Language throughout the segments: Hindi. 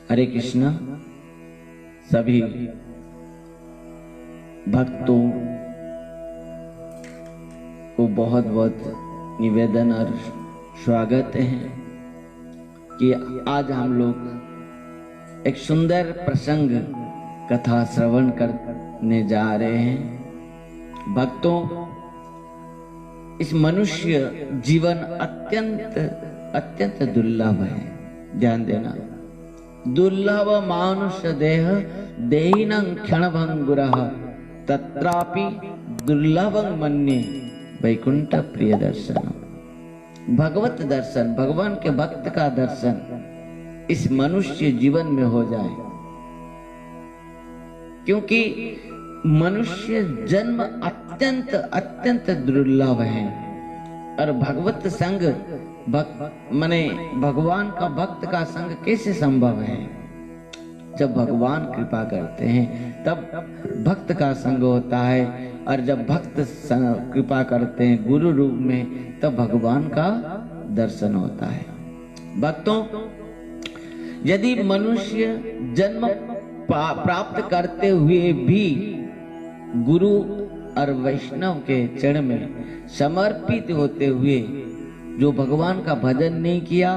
हरे कृष्णा। सभी भक्तों को बहुत बहुत निवेदन और स्वागत है कि आज हम लोग एक सुंदर प्रसंग कथा श्रवण करने जा रहे हैं। भक्तों, इस मनुष्य जीवन अत्यंत दुर्लभ है। ध्यान देना, दुर्लभ मानुष देह देहिनं क्षणभंगुरः तत्रापि दुर्लभं मन्ये वैकुंठ प्रिय दर्शन। भगवत दर्शन, भगवान के भक्त का दर्शन इस मनुष्य जीवन में हो जाए, क्योंकि मनुष्य जन्म अत्यंत दुर्लभ है। और भगवत संग माने भगवान का भक्त का संग कैसे संभव है? जब भगवान कृपा करते हैं तब भक्त का संग होता है, और जब भक्त कृपा करते हैं गुरु रूप में तब भगवान का दर्शन होता है। भक्तों, यदि मनुष्य जन्म प्राप्त करते हुए भी गुरु और वैष्णव के चरण में समर्पित होते हुए जो भगवान का भजन नहीं किया,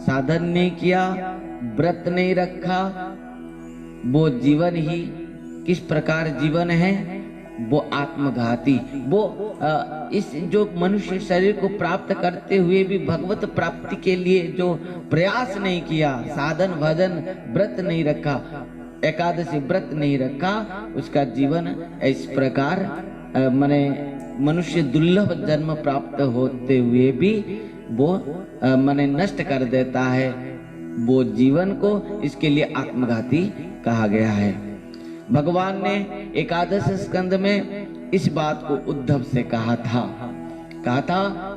साधन नहीं किया, व्रत नहीं रखा, वो जीवन ही किस प्रकार जीवन है? वो आत्मघाती। वो इस जो मनुष्य शरीर को प्राप्त करते हुए भी भगवत प्राप्ति के लिए जो प्रयास नहीं किया, साधन भजन व्रत नहीं रखा, एकादशी व्रत नहीं रखा, उसका जीवन इस प्रकार माने मनुष्य दुर्लभ जन्म प्राप्त होते हुए भी वो माने नष्ट कर देता है वो जीवन को। इसके लिए आत्मघाती कहा गया है। भगवान ने एकादश स्कंद में इस बात को उद्धव से कहा था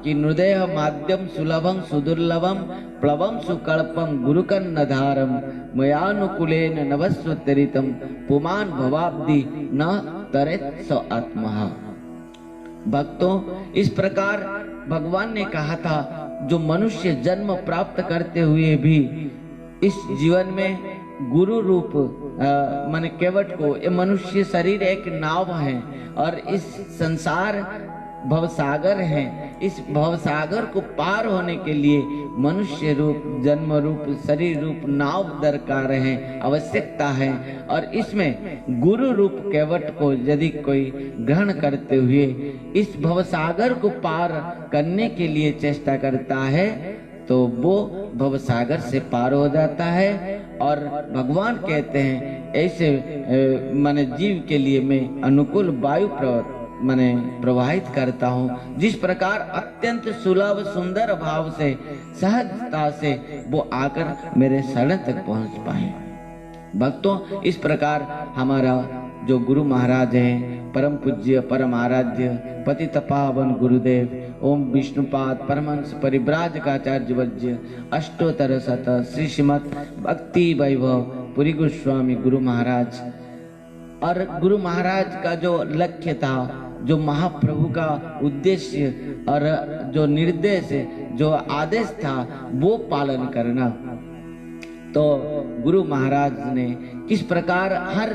कि नृदेह माध्यम सुलभम सुदुर्लभम प्लवम सुकल्पम गुरुकन्नधारम मयानुकूलेन नवस्वतरितम पुमान भवाब्धि न तरेत स आत्महा। भक्तों, इस प्रकार भगवान ने कहा था जो मनुष्य जन्म प्राप्त करते हुए भी इस जीवन में गुरु रूप मन केवट को, ये मनुष्य शरीर एक नाव है और इस संसार भवसागर है। इस भवसागर को पार होने के लिए मनुष्य रूप, जन्म रूप, शरीर रूप नाव दरकार है, आवश्यकता है। और इसमें गुरु रूप केवट को यदि कोई ग्रहण करते हुए इस भवसागर को पार करने के लिए चेष्टा करता है तो वो भवसागर से पार हो जाता है। और भगवान कहते हैं ऐसे माने जीव के लिए मैं अनुकूल वायु माने प्रवाहित करता हूँ, जिस प्रकार अत्यंत सुलभ सुंदर भाव से सहजता से वो आकर मेरे शरण तक पहुँच पाए। भक्तों, इस प्रकार हमारा जो गुरु महाराज हैं, परम पूज्य परम आराध्य पतित पावन गुरुदेव ओम विष्णुपाद परमहंस परिव्राजकाचार्य वज्य अष्टोत्तर शत श्री श्रीमद भक्ति वैभव पुरी गोस्वामी गुरु महाराज। और गुरु महाराज का जो लक्ष्य था, जो महाप्रभु का उद्देश्य और जो निर्देश, जो आदेश था, वो पालन करना। तो गुरु महाराज ने किस प्रकार हर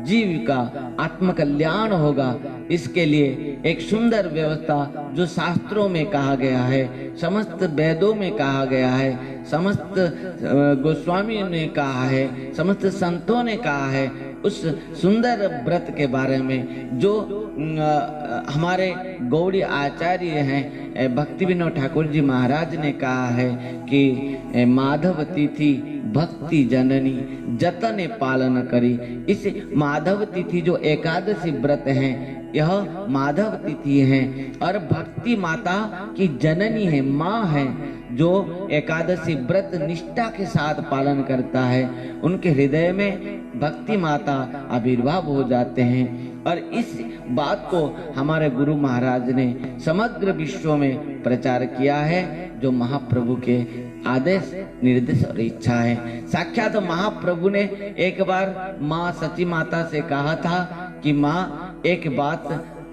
जीव का आत्मकल्याण होगा, इसके लिए एक सुंदर व्यवस्था जो शास्त्रों में कहा गया है, समस्त वेदों में कहा गया है, समस्त गोस्वामियों ने कहा है, समस्त संतों ने कहा है, उस सुंदर व्रत के बारे में जो हमारे गौड़ी आचार्य हैं भक्ति विनोद ठाकुर जी महाराज ने कहा है कि माधव तिथि भक्ति जननी जतने पालन करी। इस माधव तिथि जो एकादशी व्रत है, यह माधव तिथि है और भक्ति माता की जननी है, माँ है, जो एकादशी व्रत निष्ठा के साथ पालन करता है, उनके हृदय में भक्ति माता आविर्भाव हो जाते हैं। और इस बात को हमारे गुरु महाराज ने समग्र विश्व में प्रचार किया है, जो महाप्रभु के आदेश निर्देश और इच्छा है। साक्षात तो महाप्रभु ने एक बार माँ सची माता से कहा था कि माँ, एक बात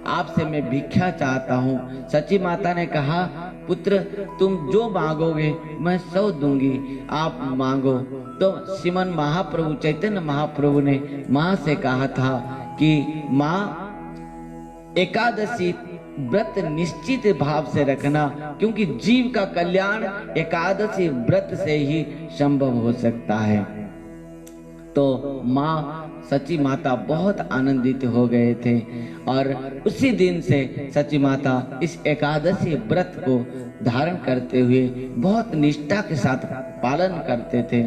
आपसे मैं भिक्षा चाहता हूँ। सची माता ने कहा पुत्र तुम जो मांगोगे मैं सब दूंगी, आप मांगो। तो श्रीमन महाप्रभु चैतन्य महाप्रभु ने माँ से कहा था कि माँ एकादशी व्रत निश्चित भाव से रखना, क्योंकि जीव का कल्याण एकादशी व्रत से ही संभव हो सकता है। तो माँ सची माता बहुत आनंदित हो गए थे और उसी दिन से सची माता इस एकादशी व्रत को धारण करते हुए बहुत निष्ठा के साथ पालन करते थे।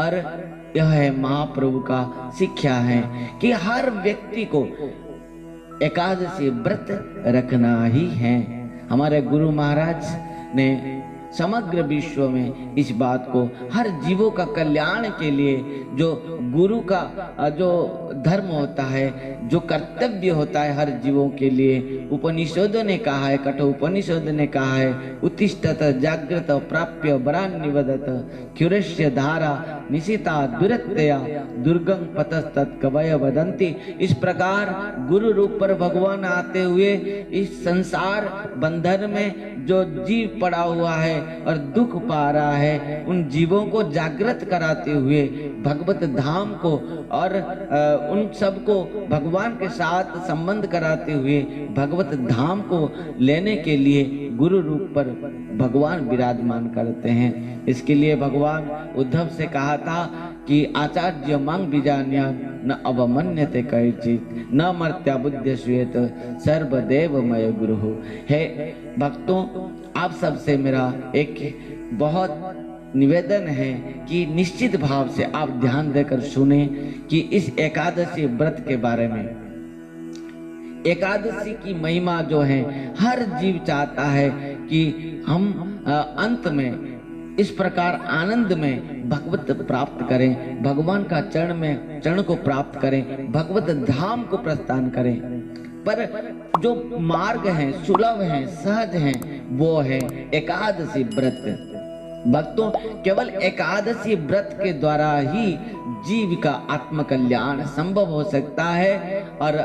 और यह है महाप्रभु का शिक्षा है कि हर व्यक्ति को एकादशी व्रत रखना ही है। हमारे गुरु महाराज ने समग्र विश्व में इस बात को हर जीवों का कल्याण के लिए, जो गुरु का जो धर्म होता है, जो कर्तव्य होता है हर जीवों के लिए, उपनिषदों ने कहा है, कठोपनिषद ने कहा है, उत्तिष्ठत जागृत प्राप्य वरान निवदत क्युरस्य धारा निशिता दुरत्या दुर्गम पतस्तत् कवय वदंती। इस प्रकार गुरु रूप पर भगवान आते हुए इस संसार बंधन में जो जीव पड़ा हुआ है और दुख पा रहा है, उन जीवों को जागृत कराते हुए भगवत धाम को और उन सब को भगवान के साथ संबंध कराते हुए भगवत धाम को लेने के लिए गुरु रूप पर भगवान विराजमान करते हैं। इसके लिए भगवान उद्धव से कहा था कि आचार्य मांग बीजान्या न अवमन्यते कैचित न मर्त्या बुद्ध श्वेत सर्वदेवमय गुरु। है भक्तों, आप सबसे मेरा एक बहुत निवेदन है कि निश्चित भाव से आप ध्यान देकर सुने कि इस एकादशी व्रत के बारे में। एकादशी की महिमा जो है, हर जीव चाहता है कि हम अंत में इस प्रकार आनंद में भगवत प्राप्त करें, भगवान का चरण को प्राप्त करें, भगवत धाम को प्रस्थान करें। पर जो मार्ग है, सुलभ है, सहज है, वो है एकादशी व्रत। भक्तों, केवल एकादशी व्रत के द्वारा ही जीव का आत्म कल्याण संभव हो सकता है और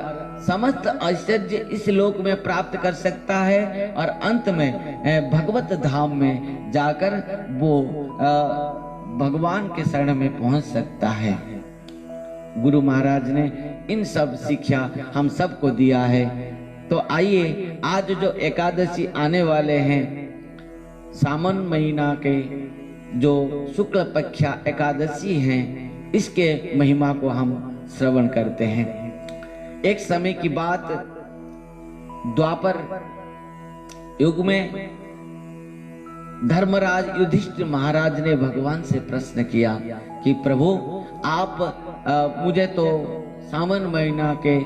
समस्त ऐश्वर्य इस लोक में प्राप्त कर सकता है और अंत में भगवत धाम में जाकर वो भगवान के शरण में पहुंच सकता है। गुरु महाराज ने इन सब शिक्षा हम सबको दिया है। तो आइए, आज जो एकादशी आने वाले हैं, सावन महीना के जो शुक्ल पक्ष एकादशी हैं, इसके महिमा को हम श्रवण करते हैं। एक समय की बात, द्वापर युग में धर्मराज युधिष्ठिर महाराज ने भगवान से प्रश्न किया कि प्रभु, आप मुझे तो सावन महीना के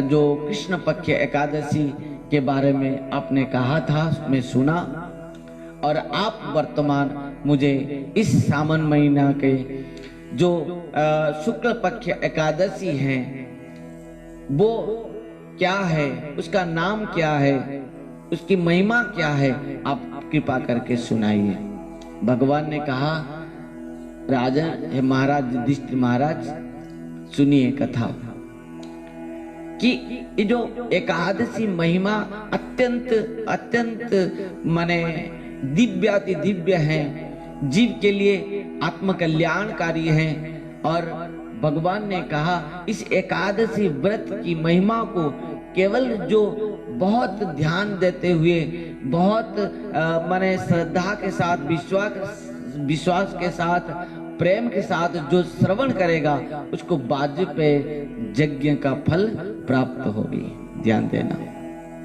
जो कृष्ण पक्ष एकादशी के बारे में आपने कहा था, मैं सुना, और आप वर्तमान मुझे इस सावन महीना के जो शुक्ल पक्ष एकादशी है वो क्या है, उसका नाम क्या है, उसकी महिमा क्या है, आप कृपा करके सुनाइए। भगवान ने कहा, राजा हे महाराज युधिष्ठिर महाराज, सुनिए कथा कि ये जो एकादशी महिमा अत्यंत अत्यंत माने दिव्याति दिव्य है, जीव के लिए आत्म कल्याणकारी है। और भगवान ने कहा, इस एकादशी व्रत की महिमा को केवल जो बहुत ध्यान देते हुए, बहुत माने श्रद्धा के साथ, विश्वास के साथ, प्रेम के साथ जो श्रवण करेगा, उसको वाजपेयी यज्ञ का फल प्राप्त होगी। ध्यान देना,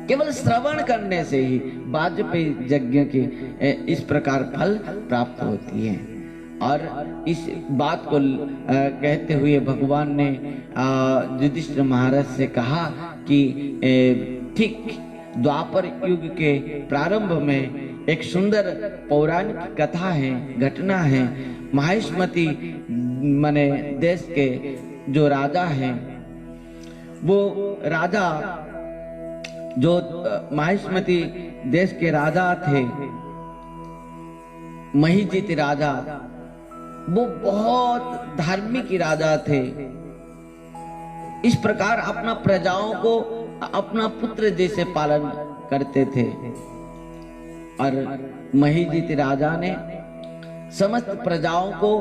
केवल श्रवण करने से ही वाजपेयी यज्ञ की इस प्रकार फल प्राप्त होती है। और इस बात को कहते हुए भगवान ने युधिष्ठिर महाराज से कहा कि ठीक द्वापर युग के प्रारंभ में एक सुंदर पौराणिक कथा है, घटना है। माहिष्मति माने देश के जो राजा हैं, वो राजा जो माहिष्मति देश के राजा थे, महिजित राजा, वो बहुत धार्मिक राजा थे। इस प्रकार अपना प्रजाओं को अपना पुत्र जैसे पालन करते थे। और महीजित राजा ने समस्त प्रजाओं को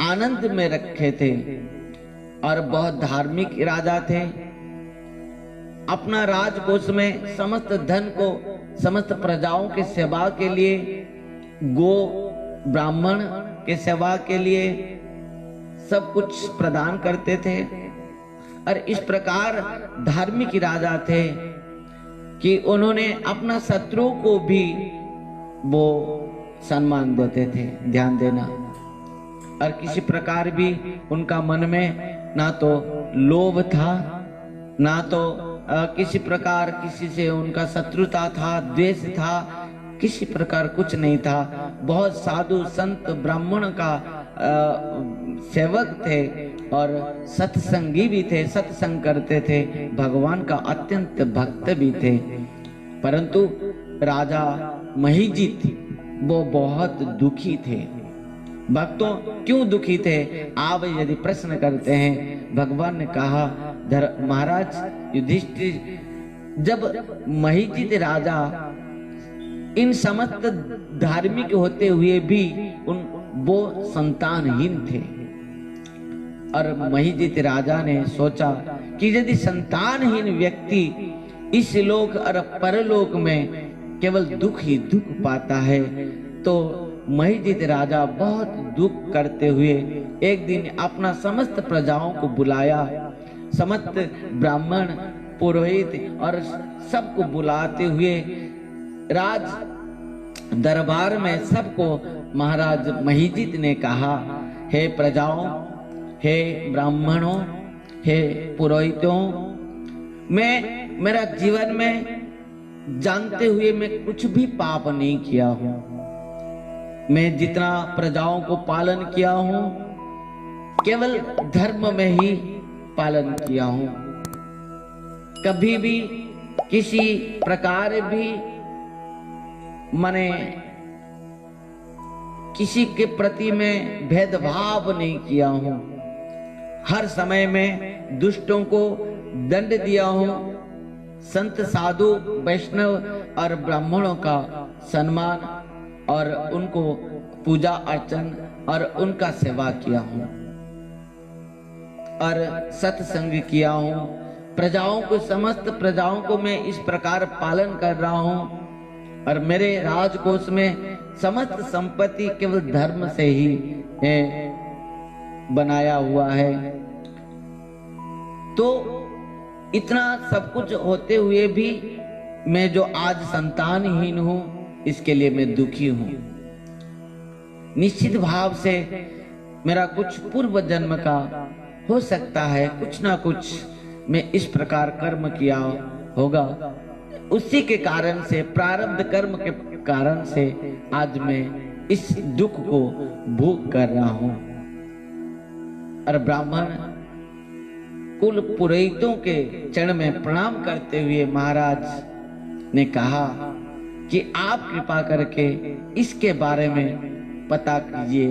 आनंद में रखे थे और बहुत धार्मिक राजा थे। अपना राजकोष में समस्त धन को समस्त प्रजाओं के सेवा के लिए, गो ब्राह्मण के सेवा के लिए सब कुछ प्रदान करते थे। और इस प्रकार धार्मिक राजा थे कि उन्होंने अपना शत्रु को भी वो सम्मान देते थे, ध्यान देना। और किसी प्रकार भी उनका मन में ना तो लोभ था, ना तो किसी प्रकार किसी से उनका शत्रुता था, द्वेष था, किसी प्रकार कुछ नहीं था। बहुत साधु संत ब्राह्मण का सेवक थे और सत्संगी भी थे, सत्संग करते थे, भगवान का अत्यंत भक्त भी थे। परंतु राजा महीजित वो बहुत दुखी थे। भक्तों क्यों दुखी थे? आप यदि प्रश्न करते हैं, भगवान ने कहा महाराज युधिष्ठिर, जब महीजित राजा इन समस्त धार्मिक होते हुए भी वो संतानहीन थे। और महीजित राजा ने सोचा कि यदि संतानहीन व्यक्ति इस लोक और परलोक में केवल दुख ही दुख पाता है, तो महीजित राजा बहुत दुख करते हुए एक दिन अपना समस्त प्रजाओं को बुलाया, समस्त ब्राह्मण पुरोहित और सबको बुलाते हुए राज दरबार में सबको महाराज महीजित ने कहा, हे प्रजाओं, हे ब्राह्मणों, हे पुरोहितों, मैं मेरा जीवन में जानते हुए मैं कुछ भी पाप नहीं किया हूं। मैं जितना प्रजाओं को पालन किया हूं, केवल धर्म में ही पालन किया हूं। कभी भी किसी प्रकार भी माने किसी के प्रति में भेदभाव नहीं किया हूं। हर समय में दुष्टों को दंड दिया हूं। संत साधु वैष्णव और ब्राह्मणों का सम्मान और उनको पूजा अर्चन और उनका सेवा किया हूं और सत्संग किया हूं। प्रजाओं को, समस्त प्रजाओं को मैं इस प्रकार पालन कर रहा हूं और मेरे राजकोष में समस्त संपत्ति केवल धर्म से ही बनाया हुआ है। तो इतना सब कुछ होते हुए भी मैं जो आज संतानहीन हूं, इसके लिए मैं दुखी हूं। निश्चित भाव से मेरा कुछ पूर्व जन्म का हो सकता है, कुछ ना कुछ मैं इस प्रकार कर्म किया होगा, उसी के कारण से, प्रारब्ध कर्म के कारण से आज मैं इस दुख को भोग कर रहा हूं। और ब्राह्मण कुल पुरोहितों के चरण में प्रणाम करते हुए महाराज ने कहा कि आप कृपा करके इसके बारे में पता कीजिए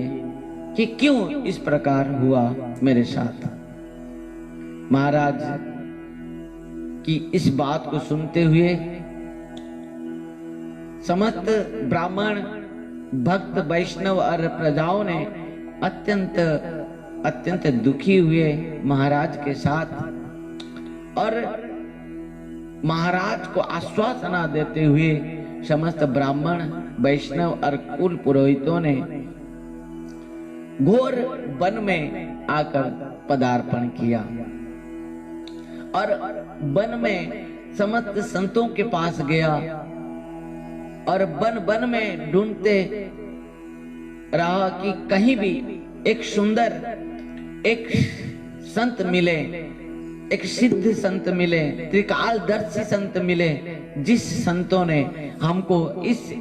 कि क्यों इस प्रकार हुआ मेरे साथ। महाराज की इस बात को सुनते हुए समस्त ब्राह्मण भक्त वैष्णव और प्रजाओं ने अत्यंत दुखी हुए महाराज के साथ और महाराज को आश्वासना देते हुए समस्त ब्राह्मण वैष्णव और कुल पुरोहितों ने घोर वन में आकर पदार्पण किया और वन में समस्त संतों के पास गया और वन में ढूंढते रहा कि कहीं भी एक सुंदर एक संत मिले, एक सिद्ध संत मिले, त्रिकालदर्शी संत मिले, जिस संतों ने हमको इस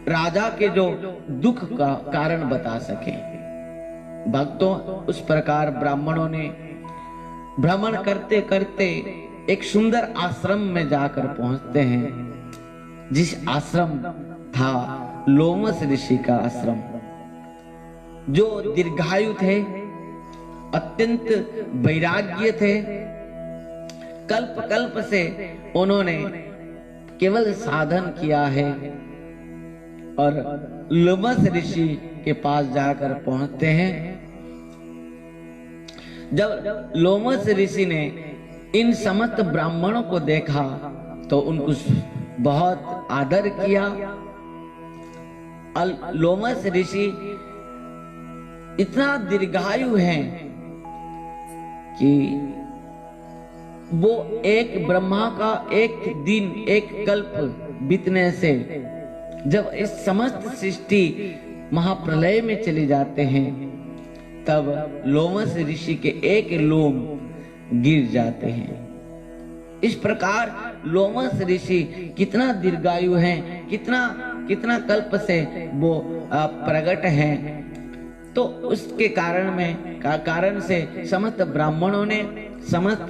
राजा के जो दुख का कारण बता सके। भक्तों, उस प्रकार ब्राह्मणों ने भ्रमण करते करते एक सुंदर आश्रम में जाकर पहुंचते हैं, जिस आश्रम था लोमस ऋषि का आश्रम, जो दीर्घायु थे, अत्यंत वैराग्य थे। कल्प कल्प से उन्होंने केवल साधन किया है, और लोमस ऋषि के पास जाकर पहुंचते हैं। जब लोमस ऋषि ने इन समस्त ब्राह्मणों को देखा तो उनको बहुत आदर किया। लोमस ऋषि इतना दीर्घायु है कि वो एक ब्रह्मा का एक दिन एक कल्प बीतने से जब इस समस्त सृष्टि महाप्रलय में चले जाते हैं तब लोमस ऋषि के एक लोम गिर जाते हैं। इस प्रकार लोमस ऋषि कितना दीर्घायु है, कितना कल्प से वो प्रकट हैं। तो उसके कारण से समस्त ब्राह्मणों ने, समस्त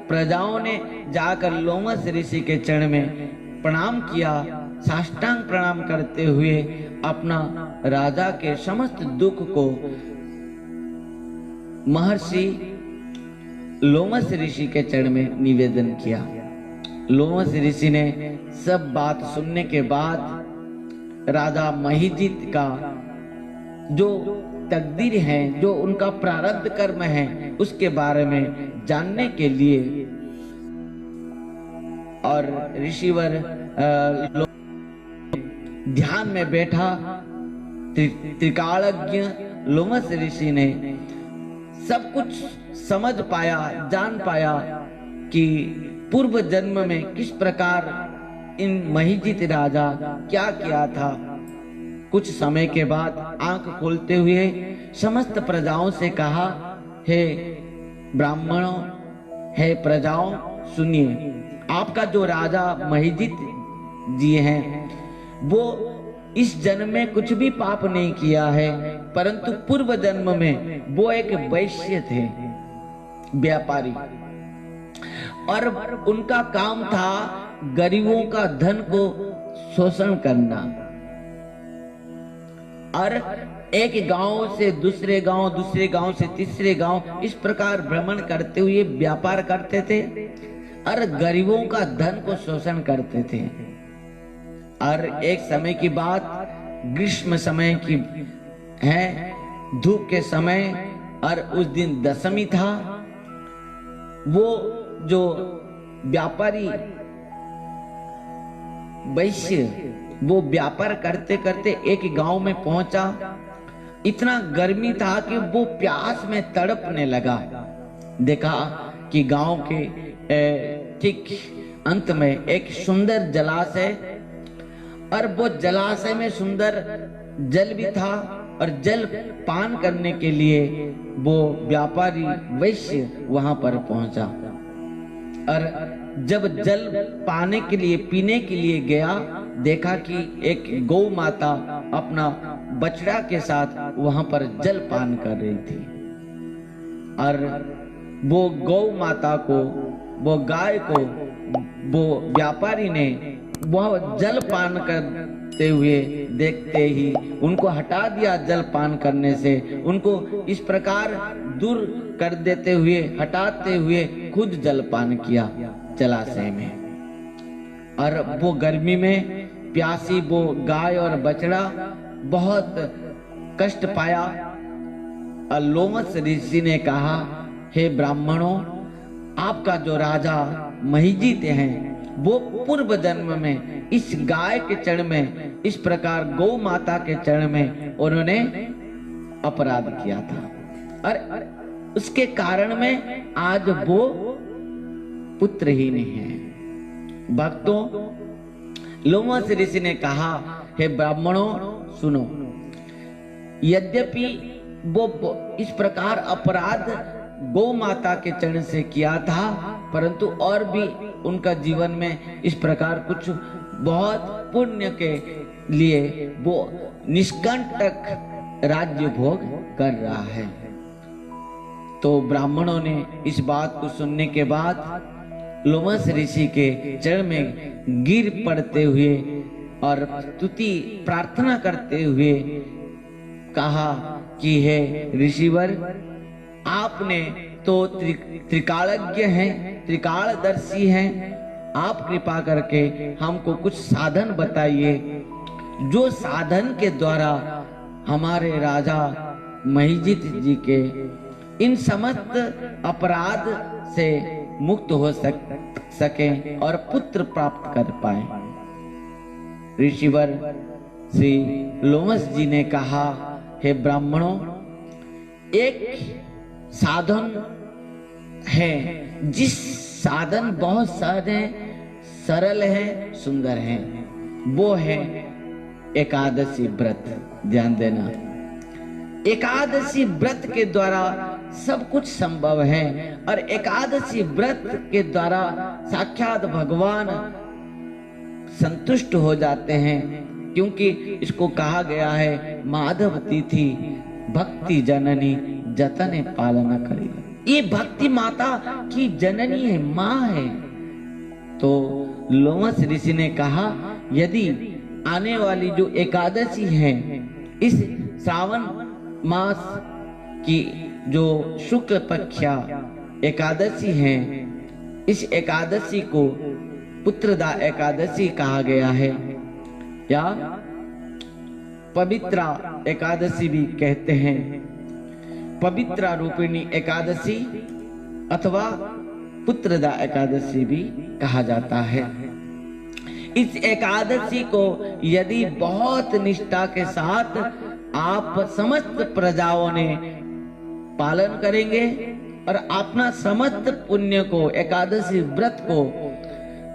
प्रजाओं ने जाकर लोमस ऋषि के चरण में प्रणाम किया। साष्टांग प्रणाम करते हुए अपना राजा के समस्त दुख को महर्षि लोमस ऋषि के चरण में निवेदन किया। लोमस ऋषि ने सब बात सुनने के बाद राजा महिजित का जो तकदीर है, जो उनका प्रारब्ध कर्म है, उसके बारे में जानने के लिए और ऋषिवर ध्यान में बैठा। त्रिकालज्ञ लोमस ऋषि ने सब कुछ समझ पाया, जान पाया कि पूर्व जन्म में किस प्रकार इन महिजित राजा क्या किया था। कुछ समय के बाद आंख खोलते हुए समस्त प्रजाओं से कहा, हे ब्राह्मणों, हे प्रजाओं, सुनिए, आपका जो राजा महिजित जी हैं वो इस जन्म में कुछ भी पाप नहीं किया है, परंतु पूर्व जन्म में वो एक वैश्य थे, व्यापारी, और उनका काम था गरीबों का धन को शोषण करना और एक गांव से दूसरे गांव, दूसरे गांव से तीसरे गांव, इस प्रकार भ्रमण करते हुए व्यापार करते थे और गरीबों का धन को शोषण करते थे। और एक समय की बात, ग्रीष्म समय की है, धूप के समय, और उस दिन दशमी था। वो जो व्यापारी वैश्य वो व्यापार करते करते एक गांव में पहुंचा। इतना गर्मी था कि वो प्यास में तड़पने लगा। देखा कि गांव के ठीक अंत में एक सुंदर जलाशय, और वो जलाशय में सुंदर जल भी था, और जल पान करने के लिए वो व्यापारी वैश्य वहां पर पहुंचा। और जब जल पाने के लिए, पीने के लिए गया, देखा कि एक गौ माता अपना बछड़ा के साथ वहां पर जल पान कर रही थी। और वो गौ माता को, वो गाय को, वो व्यापारी ने वह जल पान करते हुए देखते ही उनको हटा दिया। जल पान करने से उनको इस प्रकार दूर कर देते हुए, हटाते हुए खुद जल पान किया जलाशय में। और वो गर्मी में प्यासी वो गाय और बछड़ा बहुत कष्ट पाया। और लोमस ऋषि ने कहा, हे ब्राह्मणों, आपका जो राजा महिजित हैं वो पूर्व जन्म में इस गाय के चरण में, इस प्रकार गौ माता के चरण में उन्होंने अपराध किया था, और उसके कारण में आज वो पुत्रहीन है। भक्तों, लोमस ऋषि ने कहा, हे ब्राह्मणों सुनो, यद्यपि वो इस प्रकार अपराध गौ माता के चरण से किया था, परंतु और भी उनका जीवन में इस प्रकार कुछ बहुत पुण्य के लिए वो निष्कंटक राज्य भोग कर रहा है। तो ब्राह्मणों ने इस बात को सुनने के बाद लोमस ऋषि के चरण में गिर पड़ते हुए और स्तुति प्रार्थना करते हुए कहा कि हे ऋषिवर, आपने तो त्रिकालज्ञ हैं, त्रिकालदर्शी हैं, आप कृपा करके हमको कुछ साधन बताइए जो साधन के द्वारा हमारे राजा महिजित जी के इन समस्त अपराध से मुक्त हो सके और पुत्र प्राप्त कर पाए। ऋषिवर श्री लोमस जी ने कहा, हे ब्राह्मणों, एक साधन है जिस साधन बहुत सारे सरल है, सुंदर है, वो है एकादशी व्रत। ध्यान देना, एकादशी व्रत के द्वारा सब कुछ संभव है और एकादशी व्रत के द्वारा साक्षात भगवान संतुष्ट हो जाते हैं, क्योंकि इसको कहा गया है माधव तिथि भक्ति जननी जतने पालना करी। ये भक्ति माता की जननी है, माँ है। तो लोमस ऋषि ने कहा, यदि आने वाली जो एकादशी है, इस श्रावण मास की जो शुक्ल पक्षा एकादशी है, इस एकादशी को पुत्रदा एकादशी कहा गया है या पवित्रा एकादशी भी कहते हैं। पवित्रा रूपिणी एकादशी अथवा पुत्रदा एकादशी भी कहा जाता है। इस एकादशी को यदि बहुत निष्ठा के साथ आप समस्त प्रजाओं ने पालन करेंगे और अपना समस्त पुण्य को, एकादशी व्रत को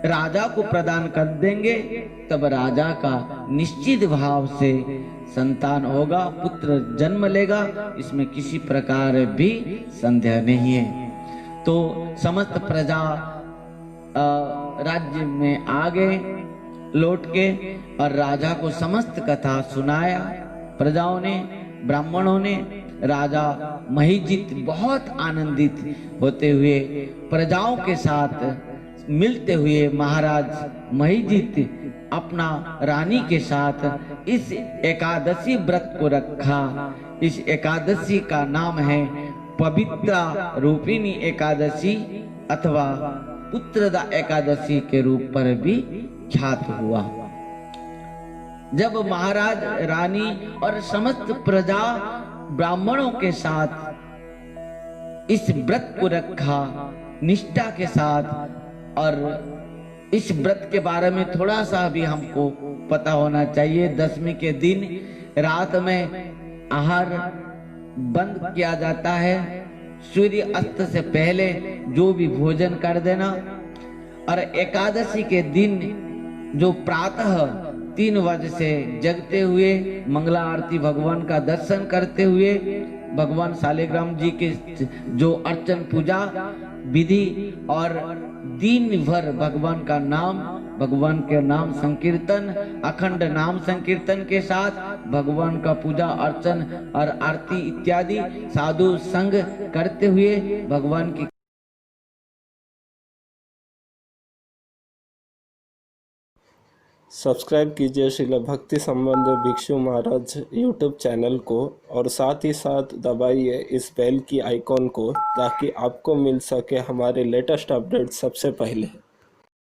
राजा को प्रदान कर देंगे, तब राजा का निश्चित भाव से संतान होगा, पुत्र जन्म लेगा, इसमें किसी प्रकार भी संदेह नहीं है। तो समस्त प्रजा राज्य में आ गए लौट के और राजा को समस्त कथा सुनाया। प्रजाओं ने, ब्राह्मणों ने, राजा महिजित बहुत आनंदित होते हुए प्रजाओं के साथ मिलते हुए महाराज महिजित अपना रानी के साथ इस एकादशी व्रत को रखा। इस एकादशी का नाम है पवित्रा रूपिणी एकादशी अथवा पुत्रदा एकादशी के रूप पर भी ख्यात हुआ। जब महाराज, रानी और समस्त प्रजा ब्राह्मणों के साथ इस व्रत को रखा निष्ठा के साथ, और इस व्रत के बारे में थोड़ा सा भी हमको पता होना चाहिए। दशमी के दिन रात में आहार बंद किया जाता है, सूर्य अस्त से पहले जो भी भोजन कर देना, और एकादशी के दिन जो प्रातः 3 बजे से जगते हुए मंगला आरती भगवान का दर्शन करते हुए भगवान शालिग्राम जी के जो अर्चन पूजा विधि और दिन भर भगवान का नाम, भगवान के नाम संकीर्तन, अखंड नाम संकीर्तन के साथ भगवान का पूजा अर्चन और आरती इत्यादि साधु संग करते हुए भगवान की सब्सक्राइब कीजिए श्रील भक्ति संबंध भिक्षु महाराज यूट्यूब चैनल को और साथ ही साथ दबाइए इस बेल की आइकॉन को ताकि आपको मिल सके हमारे लेटेस्ट अपडेट सबसे पहले।